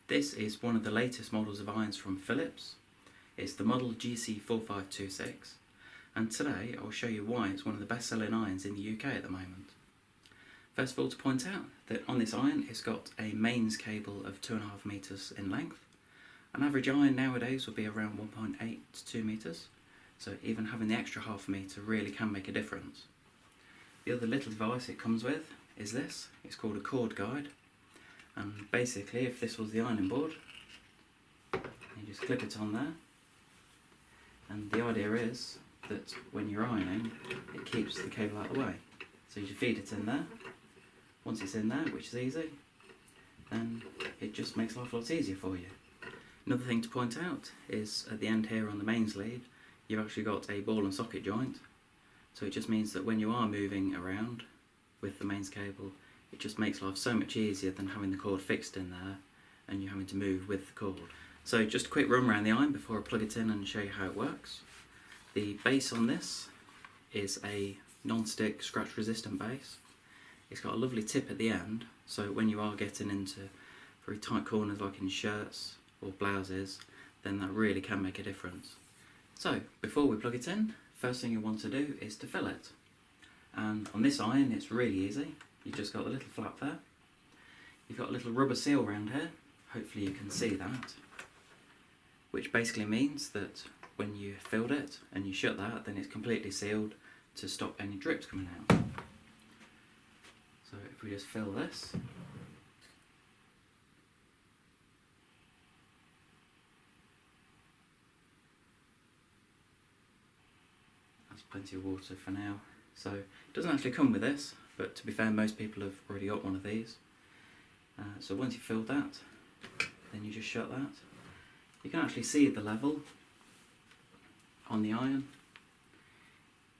This is one of the latest models of irons from Philips. It's the model GC4526, and today I'll show you why it's one of the best selling irons in the UK at the moment. First of all, to point out that on this iron it's got a mains cable of 2.5 metres in length. An average iron nowadays will be around 1.8 to 2 metres, so even having the extra half metre really can make a difference. The other little device it comes with is this. It's called a cord guide, and basically if this was the ironing board, you just clip it on there, and the idea is that when you're ironing it keeps the cable out of the way. So you just feed it in there. Once it's in there, which is easy, then it just makes life a lot easier for you. Another thing to point out is at the end here on the mains lead you've actually got a ball and socket joint, so it just means that when you are moving around with the mains cable it just makes life so much easier than having the cord fixed in there and you having to move with the cord. So just a quick run around the iron before I plug it in and show you how it works. The base on this is a non-stick scratch resistant base. It's got a lovely tip at the end, so when you are getting into very tight corners like in shirts or blouses, then that really can make a difference. So before we plug it in, first thing you want to do is to fill it. And on this iron it's really easy. You've just got the little flap there. You've got a little rubber seal around here, hopefully you can see that, which basically means that when you filled it and you shut that, then it's completely sealed to stop any drips coming out. So if we just fill this, that's plenty of water for now. So it doesn't actually come with this, but to be fair most people have already got one of these. So once you've filled that, then you just shut that. You can actually see the level on the iron.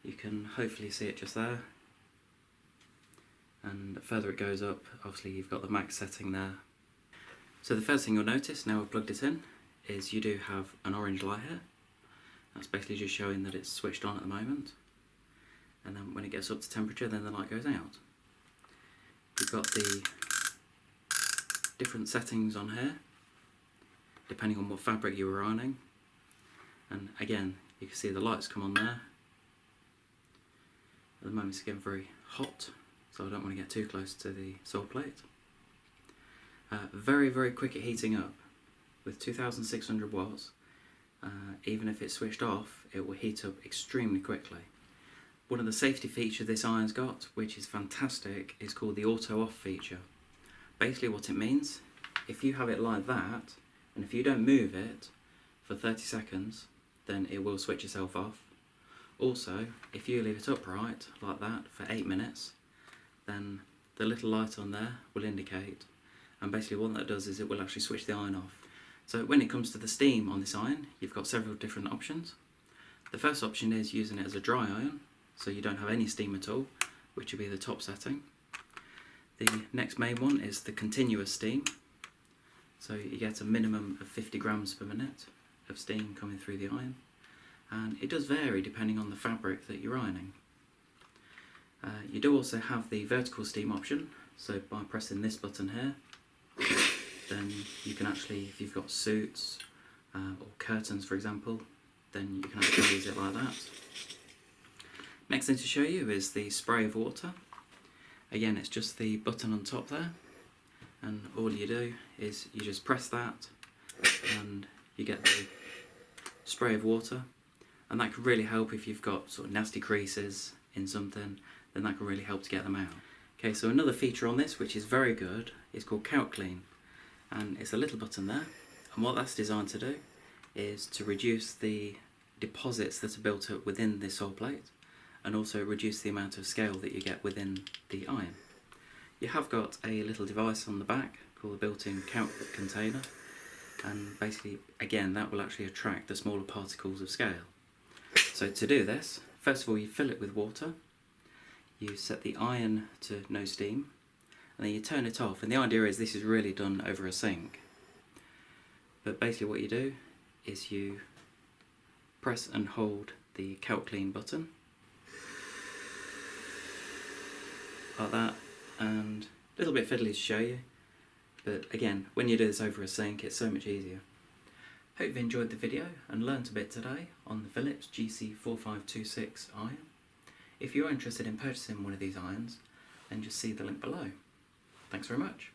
You can hopefully see it just there. And the further it goes up, obviously you've got the max setting there. So the first thing you'll notice now I've plugged it in is you do have an orange light here. That's basically just showing that it's switched on at the moment. And then when it gets up to temperature, then the light goes out. You've got the different settings on here, depending on what fabric you were ironing. And again, you can see the lights come on there. At the moment it's getting very hot, so I don't want to get too close to the sole plate. Very, very quick at heating up. With 2600 watts, even if it's switched off, it will heat up extremely quickly. One of the safety features this iron's got, which is fantastic, is called the auto off feature. Basically what it means, if you have it like that, and if you don't move it for 30 seconds, then it will switch itself off. Also, if you leave it upright like that for 8 minutes, then the little light on there will indicate, and basically what that does is it will actually switch the iron off. So when it comes to the steam on this iron, you've got several different options. The first option is using it as a dry iron, so you don't have any steam at all, which will be the top setting. The next main one is the continuous steam, so you get a minimum of 50 grams per minute of steam coming through the iron, and it does vary depending on the fabric that you're ironing. You do also have the vertical steam option, so by pressing this button here, then you can actually, if you've got suits or curtains for example, then you can actually use it like that. Next thing to show you is the spray of water. Again, it's just the button on top there, and all you do is you just press that and you get the spray of water, and that can really help if you've got sort of nasty creases in something, then that can really help to get them out. Okay, so another feature on this which is very good is called Calclean, and it's a little button there, and what that's designed to do is to reduce the deposits that are built up within the sole plate, and also reduce the amount of scale that you get within the iron. You have got a little device on the back called the built-in calc container, and basically again that will actually attract the smaller particles of scale. So to do this, first of all you fill it with water, you set the iron to no steam, and then you turn it off, and the idea is this is really done over a sink. But basically what you do is you press and hold the Calclean button like that, and a little bit fiddly to show you, But again, when you do this over a sink, it's so much easier. Hope you've enjoyed the video and learnt a bit today on the Philips GC4526 iron. If you're interested in purchasing one of these irons, then just see the link below. Thanks very much.